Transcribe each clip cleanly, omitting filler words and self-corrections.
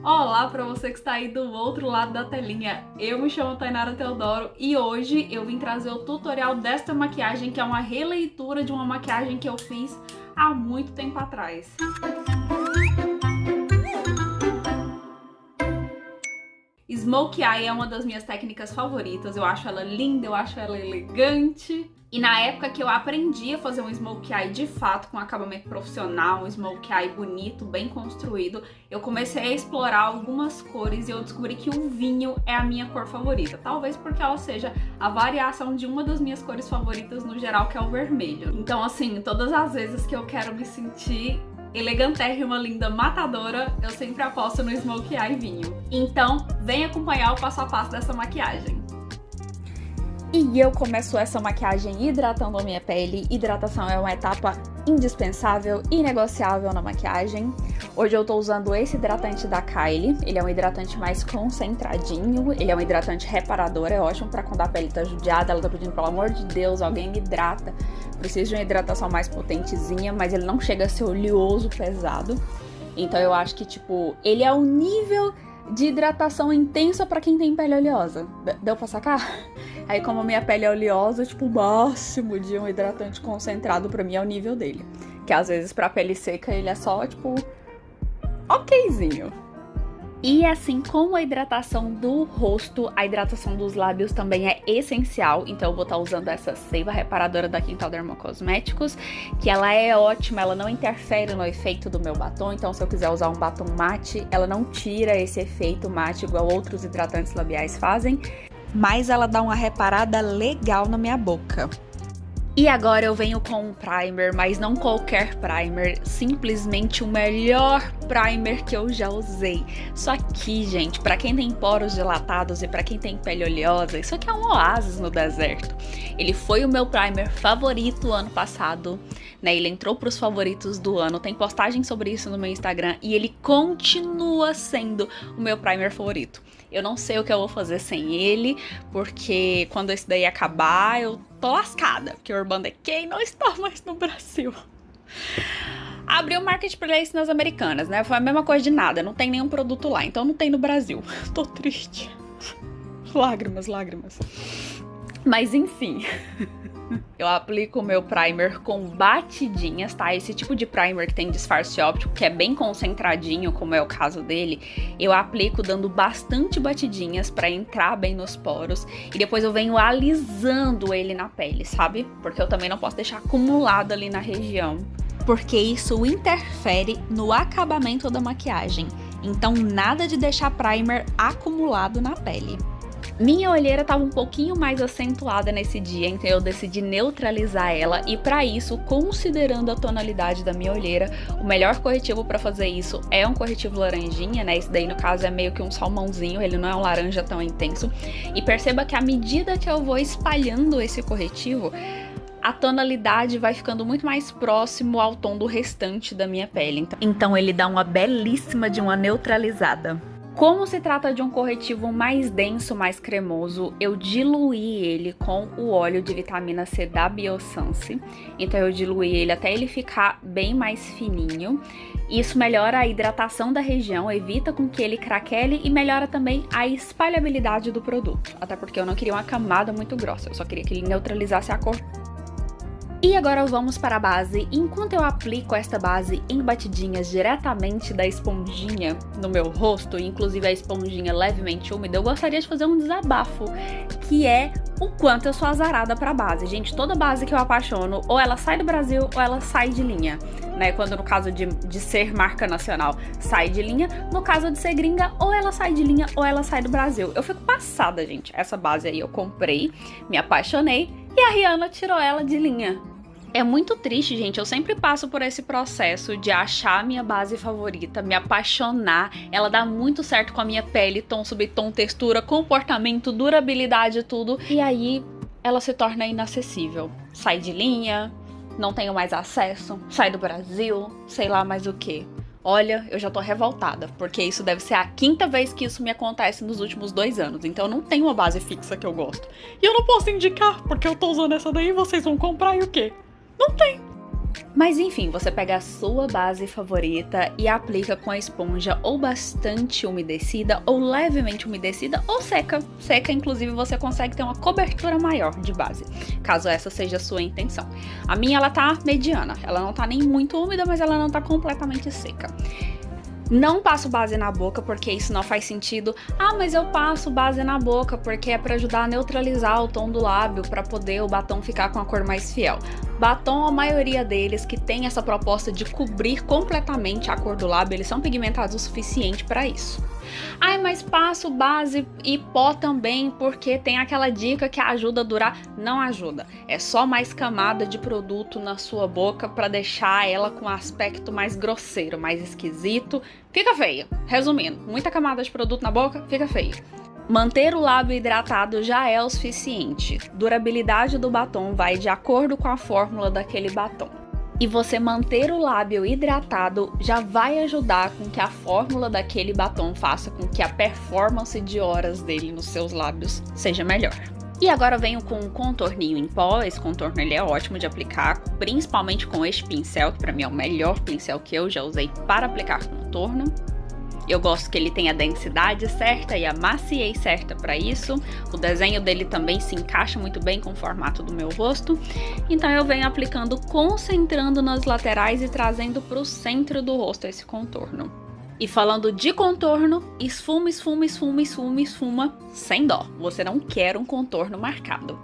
Olá para você que está aí do outro lado da telinha, eu me chamo Tainara Teodoro e hoje eu vim trazer o tutorial desta maquiagem que é uma releitura de uma maquiagem que eu fiz há muito tempo atrás. Smokey Eye é uma das minhas técnicas favoritas, eu acho ela linda, eu acho ela elegante. E na época que eu aprendi a fazer um Smokey Eye de fato, com acabamento profissional, um Smokey Eye bonito, bem construído, eu comecei a explorar algumas cores e eu descobri que o vinho é a minha cor favorita. Talvez porque ela seja a variação de uma das minhas cores favoritas no geral, que é o vermelho. Então assim, todas as vezes que eu quero me sentir elegantérrima, linda, matadora, eu sempre aposto no Smokey Eye vinho. Então, vem acompanhar o passo a passo dessa maquiagem. E eu começo essa maquiagem hidratando a minha pele. Hidratação é uma etapa indispensável e negociável na maquiagem. Hoje eu tô usando esse hidratante da Kylie. Ele é um hidratante mais concentradinho, ele é um hidratante reparador, é ótimo pra quando a pele tá judiada, ela tá pedindo, pelo amor de Deus, alguém me hidrata. Preciso de uma hidratação mais potentezinha, mas ele não chega a ser oleoso, pesado. Então eu acho que, tipo, ele é o nível de hidratação intensa pra quem tem pele oleosa. Deu pra sacar? Aí como a minha pele é oleosa, tipo, o máximo de um hidratante concentrado pra mim é o nível dele. Que às vezes pra pele seca ele é só, tipo, okzinho. E assim como a hidratação do rosto, a hidratação dos lábios também é essencial. Então eu vou estar usando essa seiva reparadora da Quintal Dermocosméticos, que ela é ótima, ela não interfere no efeito do meu batom. Então se eu quiser usar um batom mate, ela não tira esse efeito mate igual outros hidratantes labiais fazem, mas ela dá uma reparada legal na minha boca. E agora eu venho com um primer, mas não qualquer primer, simplesmente o melhor primer que eu já usei. Só que, gente, pra quem tem poros dilatados e pra quem tem pele oleosa, isso aqui é um oásis no deserto. Ele foi o meu primer favorito ano passado, né? Ele entrou pros favoritos do ano, tem postagem sobre isso no meu Instagram e ele continua sendo o meu primer favorito. Eu não sei o que eu vou fazer sem ele, porque quando esse daí acabar, eu tô lascada, porque o Urban Decay não está mais no Brasil. Abriu o Marketplace nas Americanas, né? Foi a mesma coisa de nada, não tem nenhum produto lá, então não tem no Brasil. Tô triste. Lágrimas, lágrimas. Mas enfim, eu aplico o meu primer com batidinhas, tá? Esse tipo de primer que tem disfarce óptico, que é bem concentradinho, como é o caso dele, eu aplico dando bastante batidinhas pra entrar bem nos poros. E depois eu venho alisando ele na pele, sabe? Porque eu também não posso deixar acumulado ali na região, porque isso interfere no acabamento da maquiagem. Então nada de deixar primer acumulado na pele. Minha olheira estava um pouquinho mais acentuada nesse dia, então eu decidi neutralizar ela e para isso, considerando a tonalidade da minha olheira, o melhor corretivo para fazer isso é um corretivo laranjinha, né? Esse daí no caso é meio que um salmãozinho, ele não é um laranja tão intenso. E perceba que à medida que eu vou espalhando esse corretivo, a tonalidade vai ficando muito mais próximo ao tom do restante da minha pele. Então ele dá uma belíssima de uma neutralizada. Como se trata de um corretivo mais denso, mais cremoso, eu diluí ele com o óleo de vitamina C da Biossance. Então eu diluí ele até ele ficar bem mais fininho. Isso melhora a hidratação da região, evita com que ele craquele e melhora também a espalhabilidade do produto. Até porque eu não queria uma camada muito grossa, eu só queria que ele neutralizasse a cor. E agora vamos para a base. Enquanto eu aplico esta base em batidinhas diretamente da esponjinha no meu rosto, inclusive a esponjinha levemente úmida, eu gostaria de fazer um desabafo, que é o quanto eu sou azarada para base. Gente, toda base que eu apaixono, ou ela sai do Brasil ou ela sai de linha, né? Quando no caso de ser marca nacional, sai de linha. No caso de ser gringa, ou ela sai de linha ou ela sai do Brasil. Eu fico passada, gente. Essa base aí eu comprei, me apaixonei e a Rihanna tirou ela de linha. É muito triste, gente, eu sempre passo por esse processo de achar a minha base favorita, me apaixonar, ela dá muito certo com a minha pele, tom, subtom, textura, comportamento, durabilidade, tudo, e aí ela se torna inacessível. Sai de linha, não tenho mais acesso, sai do Brasil, sei lá mais o que. Olha, eu já tô revoltada, porque isso deve ser a 5ª vez que isso me acontece nos últimos 2 anos, então eu não tenho uma base fixa que eu gosto. E eu não posso indicar, porque eu tô usando essa daí e vocês vão comprar e o quê? Não tem. Mas enfim, você pega a sua base favorita e aplica com a esponja ou bastante umedecida, ou levemente umedecida, ou seca. Seca, inclusive, você consegue ter uma cobertura maior de base, caso essa seja a sua intenção. A minha, ela tá mediana, ela não tá nem muito úmida, mas ela não tá completamente seca. Não passo base na boca porque isso não faz sentido. Ah, mas eu passo base na boca porque é pra ajudar a neutralizar o tom do lábio, pra poder o batom ficar com a cor mais fiel. Batom, a maioria deles que tem essa proposta de cobrir completamente a cor do lábio, eles são pigmentados o suficiente pra isso. Ai, mas passo base e pó também porque tem aquela dica que ajuda a durar. Não ajuda, é só mais camada de produto na sua boca pra deixar ela com um aspecto mais grosseiro, mais esquisito. Fica feio. Resumindo, muita camada de produto na boca, fica feio. Manter o lábio hidratado já é o suficiente. Durabilidade do batom vai de acordo com a fórmula daquele batom. E você manter o lábio hidratado já vai ajudar com que a fórmula daquele batom faça com que a performance de horas dele nos seus lábios seja melhor. E agora eu venho com um contorninho em pó. Esse contorno ele é ótimo de aplicar, principalmente com este pincel, que pra mim é o melhor pincel que eu já usei para aplicar contorno. Eu gosto que ele tenha a densidade certa e a maciez certa para isso. O desenho dele também se encaixa muito bem com o formato do meu rosto. Então eu venho aplicando, concentrando nas laterais e trazendo para o centro do rosto esse contorno. E falando de contorno, esfuma, esfuma, esfuma, esfuma, esfuma, sem dó. Você não quer um contorno marcado.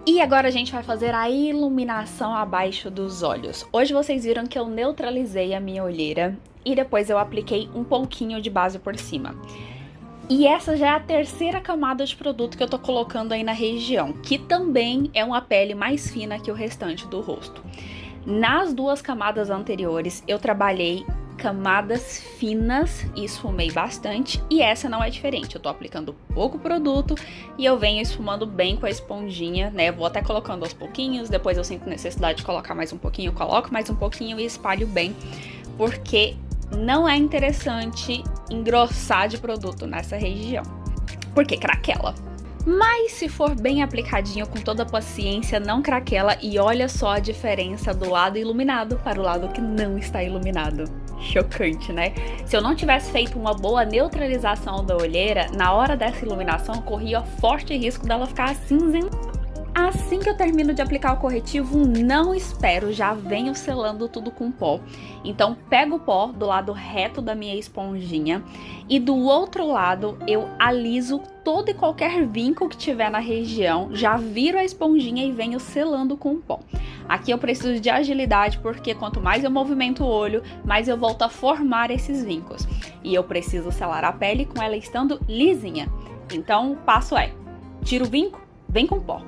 E agora a gente vai fazer a iluminação abaixo dos olhos. Hoje vocês viram que eu neutralizei a minha olheira e depois eu apliquei um pouquinho de base por cima. E essa já é a terceira camada de produto que eu tô colocando aí na região, que também é uma pele mais fina que o restante do rosto. Nas duas camadas anteriores eu trabalhei camadas finas e esfumei bastante, e essa não é diferente. Eu tô aplicando pouco produto e eu venho esfumando bem com a esponjinha, né? Vou até colocando aos pouquinhos, depois eu sinto necessidade de colocar mais um pouquinho, eu coloco mais um pouquinho e espalho bem, porque não é interessante engrossar de produto nessa região, porque craquela. Mas se for bem aplicadinho, com toda a paciência, não craquela, e olha só a diferença do lado iluminado para o lado que não está iluminado. Chocante, né? Se eu não tivesse feito uma boa neutralização da olheira, na hora dessa iluminação eu corria forte risco dela ficar cinzenta. Assim que eu termino de aplicar o corretivo, não espero, já venho selando tudo com pó. Então pego o pó do lado reto da minha esponjinha e do outro lado eu aliso todo e qualquer vinco que tiver na região, já viro a esponjinha e venho selando com pó. Aqui eu preciso de agilidade porque quanto mais eu movimento o olho, mais eu volto a formar esses vincos. E eu preciso selar a pele com ela estando lisinha. Então o passo é, tiro o vinco, vem com pó.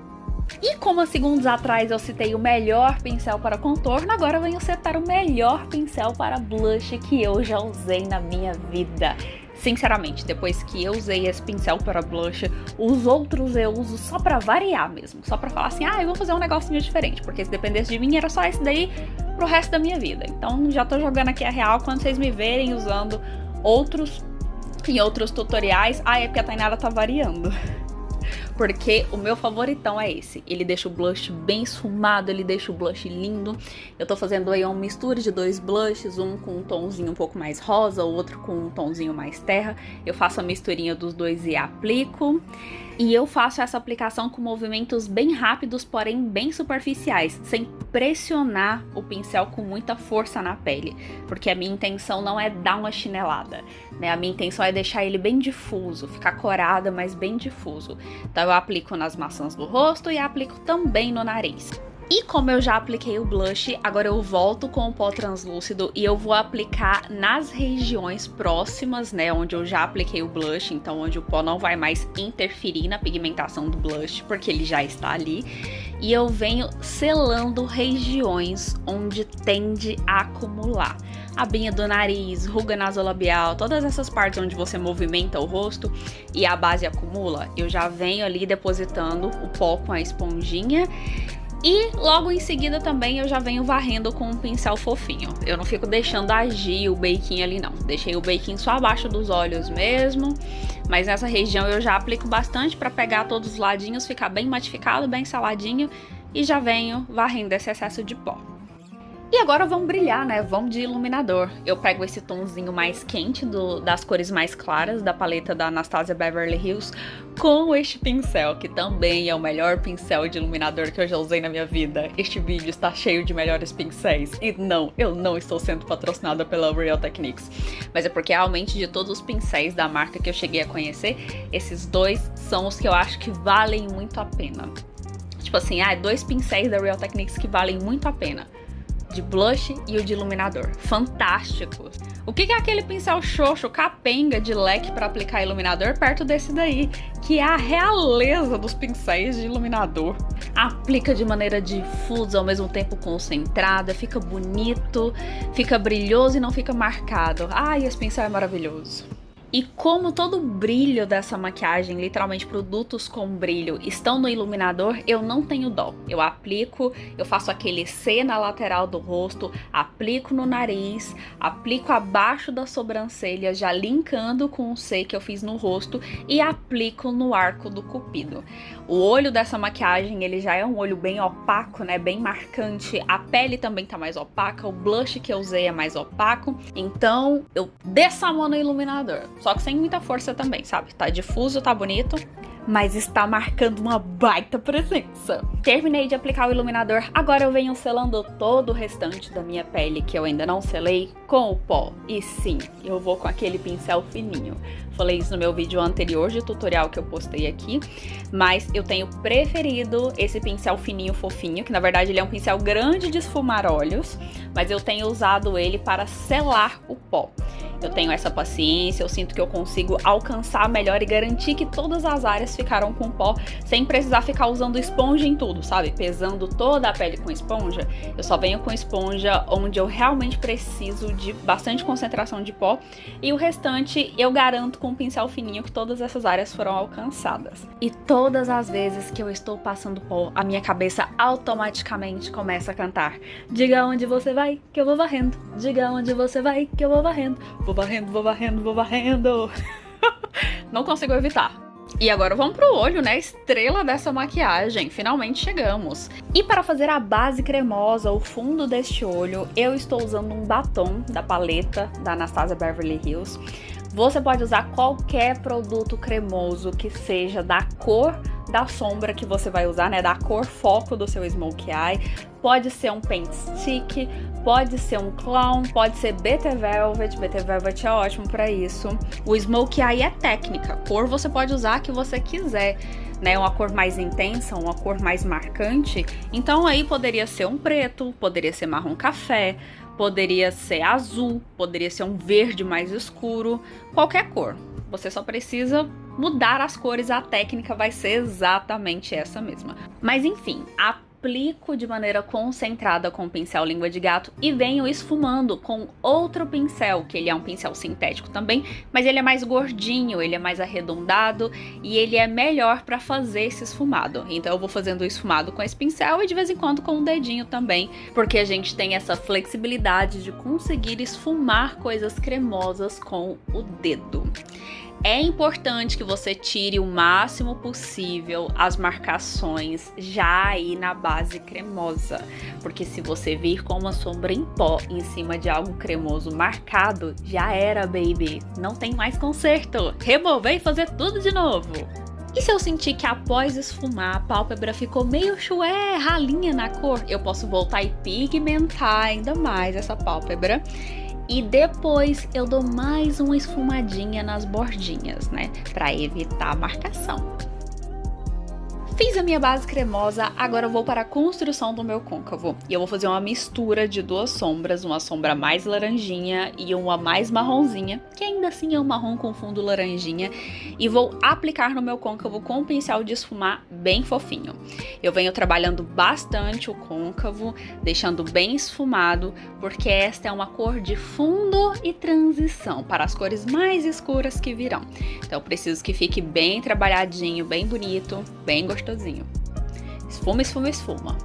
E como há segundos atrás eu citei o melhor pincel para contorno, agora eu venho citar o melhor pincel para blush que eu já usei na minha vida. Sinceramente, depois que eu usei esse pincel para blush, os outros eu uso só pra variar mesmo. Só pra falar assim, eu vou fazer um negocinho diferente, porque se dependesse de mim era só esse daí pro resto da minha vida. Então já tô jogando aqui a real, quando vocês me verem usando outros em outros tutoriais, é porque a Tainara tá variando. Porque o meu favoritão é esse. Ele deixa o blush bem esfumado, ele deixa o blush lindo. Eu tô fazendo aí uma mistura de dois blushes, um com um tomzinho um pouco mais rosa, o outro com um tomzinho mais terra. Eu faço a misturinha dos dois e aplico. E eu faço essa aplicação com movimentos bem rápidos, porém bem superficiais, sem pressionar o pincel com muita força na pele, porque a minha intenção não é dar uma chinelada, né? A minha intenção é deixar ele bem difuso, ficar corada, mas bem difuso. Então eu aplico nas maçãs do rosto e aplico também no nariz. E como eu já apliquei o blush, agora eu volto com o pó translúcido e eu vou aplicar nas regiões próximas, né, onde eu já apliquei o blush, então onde o pó não vai mais interferir na pigmentação do blush, porque ele já está ali. E eu venho selando regiões onde tende a acumular. Abinha do nariz, ruga nasolabial, todas essas partes onde você movimenta o rosto e a base acumula, eu já venho ali depositando o pó com a esponjinha. E logo em seguida também eu já venho varrendo com um pincel fofinho. Eu não fico deixando agir o baking ali não. Deixei o baking só abaixo dos olhos mesmo. Mas nessa região eu já aplico bastante para pegar todos os ladinhos, ficar bem matificado, bem saladinho. E já venho varrendo esse excesso de pó. E agora vamos brilhar, né? Vamos de iluminador. Eu pego esse tomzinho mais quente das cores mais claras da paleta da Anastasia Beverly Hills com este pincel, que também é o melhor pincel de iluminador que eu já usei na minha vida. Este vídeo está cheio de melhores pincéis. E não, eu não estou sendo patrocinada pela Real Techniques. Mas é porque realmente de todos os pincéis da marca que eu cheguei a conhecer, esses dois são os que eu acho que valem muito a pena. Tipo assim, 2 pincéis da Real Techniques que valem muito a pena. De blush e o de iluminador. Fantásticos! O que é aquele pincel xoxo, capenga de leque para aplicar iluminador perto desse daí? Que é a realeza dos pincéis de iluminador. Aplica de maneira difusa, ao mesmo tempo concentrada, fica bonito, fica brilhoso e não fica marcado. Ai, esse pincel é maravilhoso! E como todo o brilho dessa maquiagem, literalmente produtos com brilho, estão no iluminador, eu não tenho dó. Eu aplico, eu faço aquele C na lateral do rosto, aplico no nariz, aplico abaixo da sobrancelha, já linkando com o C que eu fiz no rosto, e aplico no arco do cupido. O olho dessa maquiagem, ele já é um olho bem opaco, né, bem marcante. A pele também tá mais opaca, o blush que eu usei é mais opaco. Então, eu desço a mão no iluminador. Só que sem muita força também, sabe? Tá difuso, tá bonito, mas está marcando uma baita presença. Terminei de aplicar o iluminador, agora eu venho selando todo o restante da minha pele que eu ainda não selei com o pó. E sim, eu vou com aquele pincel fininho. Falei isso no meu vídeo anterior de tutorial que eu postei aqui, mas eu tenho preferido esse pincel fininho fofinho, que na verdade ele é um pincel grande de esfumar olhos, mas eu tenho usado ele para selar o pó. Eu tenho essa paciência, eu sinto que eu consigo alcançar melhor e garantir que todas as áreas ficaram com pó, sem precisar ficar usando esponja em tudo, sabe? Pesando toda a pele com esponja. Eu só venho com esponja onde eu realmente preciso de bastante concentração de pó, e o restante eu garanto com um pincel fininho que todas essas áreas foram alcançadas. E todas as vezes que eu estou passando pó, a minha cabeça automaticamente começa a cantar: diga onde você vai, que eu vou varrendo. Diga onde você vai, que eu vou varrendo. Vou varrendo, vou varrendo, vou varrendo. Não consigo evitar. E agora vamos pro olho, né? Estrela dessa maquiagem. Finalmente chegamos. E para fazer a base cremosa, o fundo deste olho, eu estou usando um batom da paleta da Anastasia Beverly Hills. Você pode usar qualquer produto cremoso que seja da cor da sombra que você vai usar, né? Da cor foco do seu Smokey Eye. Pode ser um paint stick, pode ser um clown, pode ser BT Velvet. BT Velvet é ótimo pra isso. O Smokey Eye é técnica. Cor você pode usar a que você quiser, né? Uma cor mais intensa, uma cor mais marcante. Então aí poderia ser um preto, poderia ser marrom café, poderia ser azul, poderia ser um verde mais escuro, qualquer cor. Você só precisa mudar as cores, a técnica vai ser exatamente essa mesma. Mas enfim, aplico de maneira concentrada com o pincel língua de gato e venho esfumando com outro pincel, que ele é um pincel sintético também, mas ele é mais gordinho, ele é mais arredondado e ele é melhor para fazer esse esfumado. Então eu vou fazendo o esfumado com esse pincel e de vez em quando com o dedinho também, porque a gente tem essa flexibilidade de conseguir esfumar coisas cremosas com o dedo. É importante que você tire o máximo possível as marcações já aí na base cremosa, porque se você vir com uma sombra em pó em cima de algo cremoso marcado, já era, baby. Não tem mais conserto. Remover e fazer tudo de novo. E se eu sentir que após esfumar a pálpebra ficou meio chué, ralinha na cor, eu posso voltar e pigmentar ainda mais essa pálpebra. E depois eu dou mais uma esfumadinha nas bordinhas, né? Pra evitar a marcação. Fiz a minha base cremosa, agora eu vou para a construção do meu côncavo. E eu vou fazer uma mistura de duas sombras, uma sombra mais laranjinha e uma mais marronzinha, que ainda assim é um marrom com fundo laranjinha, e vou aplicar no meu côncavo com um pincel de esfumar bem fofinho. Eu venho trabalhando bastante o côncavo, deixando bem esfumado, porque esta é uma cor de fundo e transição para as cores mais escuras que virão. Então eu preciso que fique bem trabalhadinho, bem bonito, bem gostosinho. Esfuma, esfuma, esfuma.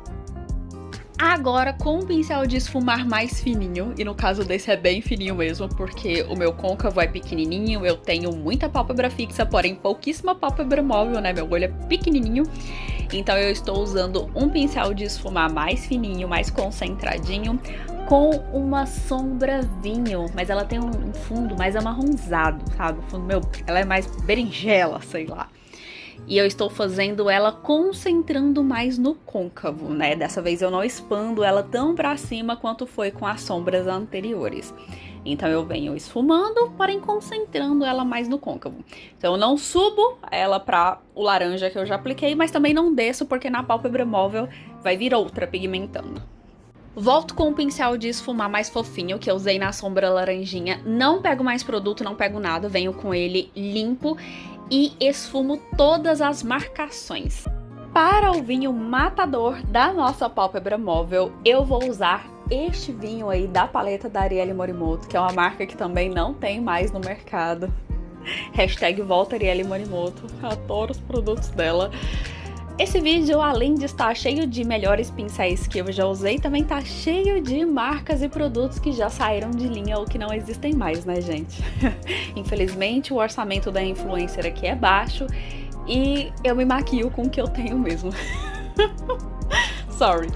Agora com um pincel de esfumar mais fininho, e no caso desse é bem fininho mesmo, porque o meu côncavo é pequenininho, eu tenho muita pálpebra fixa, porém pouquíssima pálpebra móvel, né? Meu olho é pequenininho. Então eu estou usando um pincel de esfumar mais fininho, mais concentradinho, com uma sombra vinho, mas ela tem um fundo mais amarronzado, sabe? O fundo ela é mais berinjela, sei lá. E eu estou fazendo ela concentrando mais no côncavo, né? Dessa vez eu não expando ela tão pra cima quanto foi com as sombras anteriores. Então eu venho esfumando, porém concentrando ela mais no côncavo. Então eu não subo ela para o laranja que eu já apliquei, mas também não desço porque na pálpebra móvel vai vir outra pigmentando. Volto com o pincel de esfumar mais fofinho que eu usei na sombra laranjinha. Não pego mais produto, não pego nada, venho com ele limpo e esfumo todas as marcações. Para o vinho matador da nossa pálpebra móvel, eu vou usar este vinho aí da paleta da Arielle Morimoto, que é uma marca que também não tem mais no mercado. Hashtag volta Arielle Morimoto, adoro os produtos dela. Esse vídeo, além de estar cheio de melhores pincéis que eu já usei, também está cheio de marcas e produtos que já saíram de linha ou que não existem mais, né, gente? Infelizmente, o orçamento da influencer aqui é baixo e eu me maquio com o que eu tenho mesmo. Sorry.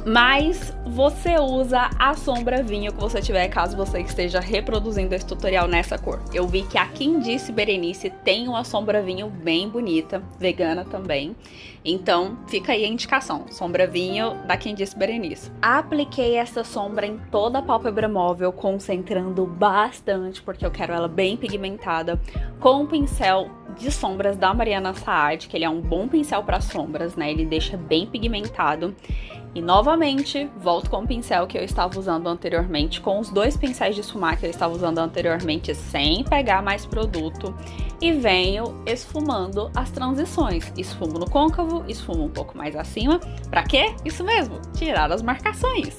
Mas você usa a sombra vinho que você tiver, caso você esteja reproduzindo esse tutorial nessa cor. Eu vi que a Quem Disse Berenice tem uma sombra vinho bem bonita, vegana também. Então fica aí a indicação, sombra vinho da Quem Disse Berenice. Apliquei essa sombra em toda a pálpebra móvel, concentrando bastante, porque eu quero ela bem pigmentada, com o pincel de sombras da Mariana Saad, que ele é um bom pincel para sombras, né? Ele deixa bem pigmentado. E novamente, volto com o pincel que eu estava usando anteriormente, com os dois pincéis de esfumar que eu estava usando anteriormente, sem pegar mais produto. E venho esfumando as transições. Esfumo no côncavo, esfumo um pouco mais acima. Pra quê? Isso mesmo, tirar as marcações.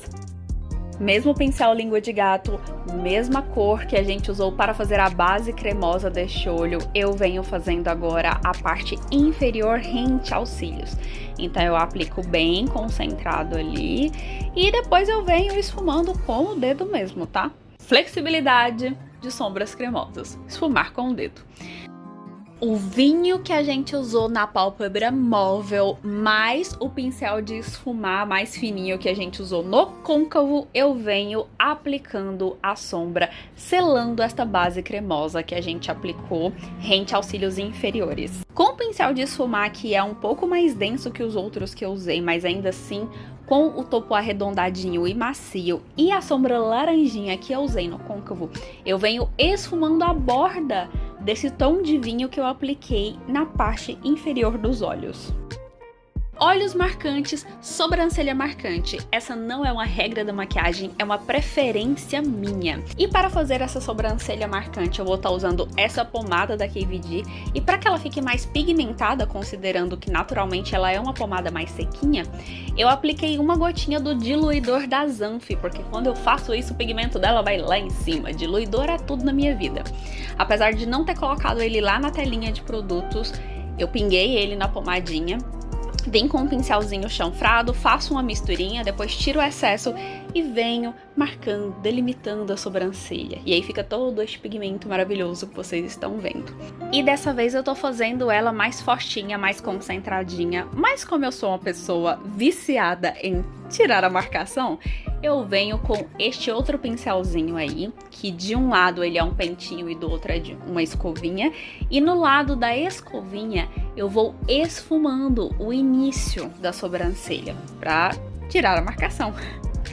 Mesmo pincel língua de gato, mesma cor que a gente usou para fazer a base cremosa deste olho, eu venho fazendo agora a parte inferior rente aos cílios. Então eu aplico bem concentrado ali e depois eu venho esfumando com o dedo mesmo, tá? Flexibilidade de sombras cremosas, esfumar com o dedo. O vinho que a gente usou na pálpebra móvel, mais o pincel de esfumar mais fininho que a gente usou no côncavo, eu venho aplicando a sombra, selando esta base cremosa que a gente aplicou rente aos cílios inferiores. Com o pincel de esfumar, que é um pouco mais denso que os outros que eu usei, mas ainda assim com o topo arredondadinho e macio, e a sombra laranjinha que eu usei no côncavo, eu venho esfumando a borda desse tom de vinho que eu apliquei na parte inferior dos olhos. Olhos marcantes, sobrancelha marcante. Essa não é uma regra da maquiagem, é uma preferência minha. E para fazer essa sobrancelha marcante, eu vou estar usando essa pomada da KVD. E para que ela fique mais pigmentada, considerando que naturalmente ela é uma pomada mais sequinha, eu apliquei uma gotinha do diluidor da Zanf, porque quando eu faço isso, o pigmento dela vai lá em cima. Diluidor é tudo na minha vida. Apesar de não ter colocado ele lá na telinha de produtos, eu pinguei ele na pomadinha. Vem com um pincelzinho chanfrado, faço uma misturinha, depois tiro o excesso e venho marcando, delimitando a sobrancelha. E aí fica todo esse pigmento maravilhoso que vocês estão vendo. E dessa vez eu tô fazendo ela mais fortinha, mais concentradinha. Mas como eu sou uma pessoa viciada em tirar a marcação, eu venho com este outro pincelzinho aí, que de um lado ele é um pentinho e do outro é de uma escovinha. E no lado da escovinha eu vou esfumando o início da sobrancelha pra tirar a marcação.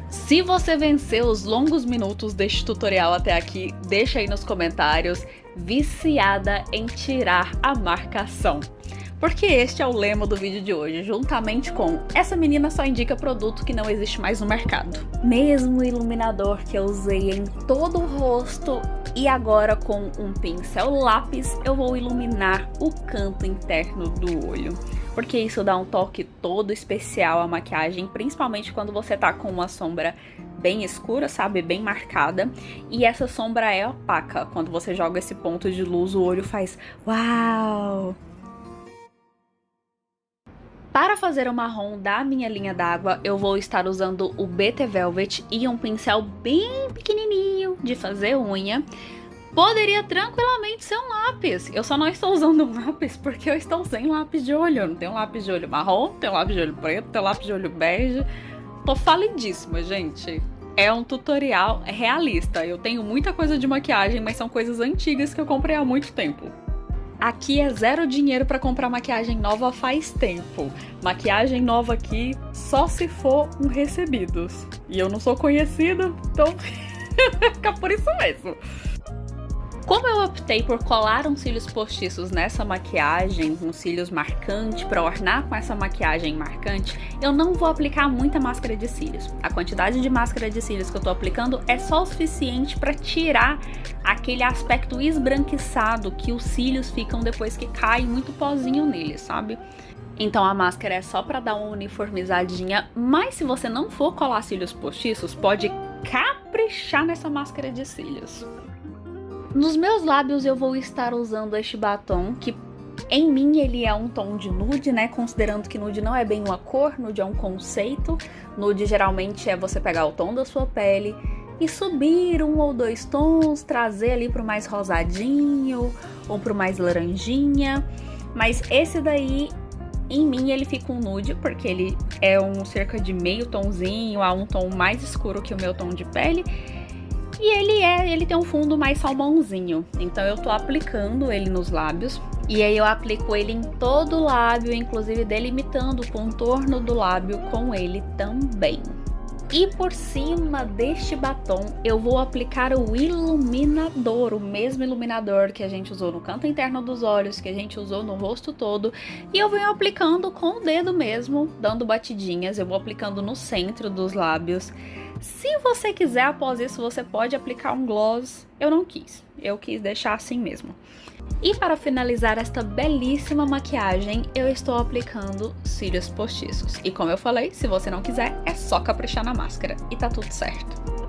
Se você venceu os longos minutos deste tutorial até aqui, deixa aí nos comentários, viciada em tirar a marcação. Porque este é o lema do vídeo de hoje, juntamente com essa menina só indica produto que não existe mais no mercado. Mesmo iluminador que eu usei em todo o rosto e agora com um pincel lápis eu vou iluminar o canto interno do olho. Porque isso dá um toque todo especial à maquiagem, principalmente quando você tá com uma sombra bem escura, sabe? Bem marcada. E essa sombra é opaca. Quando você joga esse ponto de luz, o olho faz uau! Para fazer o marrom da minha linha d'água, eu vou estar usando o BT Velvet e um pincel bem pequenininho de fazer unha. Poderia tranquilamente ser um lápis. Eu só não estou usando um lápis porque eu estou sem lápis de olho. Eu não tenho lápis de olho marrom, tenho lápis de olho preto, tenho lápis de olho bege. Tô falidíssima, gente. é um tutorial realista. Eu tenho muita coisa de maquiagem, mas são coisas antigas que eu comprei há muito tempo. Aqui é zero dinheiro pra comprar maquiagem nova faz tempo. Maquiagem nova aqui só se for um recebidos. E eu não sou conhecida, então fica por isso mesmo. Como eu optei por colar uns cílios postiços nessa maquiagem, uns cílios marcantes, para ornar com essa maquiagem marcante, eu não vou aplicar muita máscara de cílios. A quantidade de máscara de cílios que eu tô aplicando é só o suficiente para tirar aquele aspecto esbranquiçado que os cílios ficam depois que cai muito pozinho neles, sabe? Então a máscara é só para dar uma uniformizadinha, mas se você não for colar cílios postiços, pode caprichar nessa máscara de cílios. Nos meus lábios eu vou estar usando este batom, que em mim ele é um tom de nude, né? Considerando que nude não é bem uma cor, nude é um conceito. Nude geralmente é você pegar o tom da sua pele e subir 1 ou 2 tons, trazer ali pro mais rosadinho ou pro mais laranjinha. Mas esse daí, em mim, ele fica um nude, porque ele é um cerca de meio tonzinho a um tom mais escuro que o meu tom de pele. E ele tem um fundo mais salmãozinho, então eu tô aplicando ele nos lábios. E aí eu aplico ele em todo o lábio, inclusive delimitando o contorno do lábio com ele também. E por cima deste batom eu vou aplicar o iluminador, o mesmo iluminador que a gente usou no canto interno dos olhos, que a gente usou no rosto todo. E eu venho aplicando com o dedo mesmo, dando batidinhas, eu vou aplicando no centro dos lábios. Se você quiser, após isso, você pode aplicar um gloss. Eu não quis, eu quis deixar assim mesmo. E para finalizar esta belíssima maquiagem, eu estou aplicando cílios postiços. E como eu falei, se você não quiser, é só caprichar na máscara e tá tudo certo.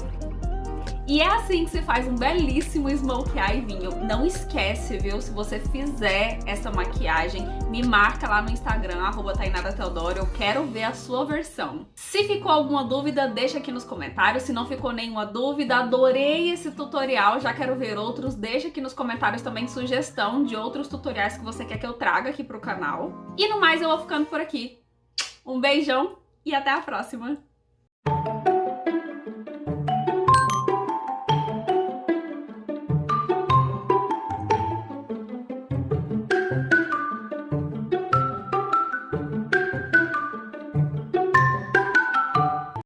E é assim que se faz um belíssimo smokey eye vinho. Não esquece, viu? Se você fizer essa maquiagem, me marca lá no Instagram, @tainarateodoro. Eu quero ver a sua versão. Se ficou alguma dúvida, deixa aqui nos comentários. Se não ficou nenhuma dúvida, adorei esse tutorial, já quero ver outros. Deixa aqui nos comentários também sugestão de outros tutoriais que você quer que eu traga aqui pro canal. E no mais, eu vou ficando por aqui. Um beijão e até a próxima!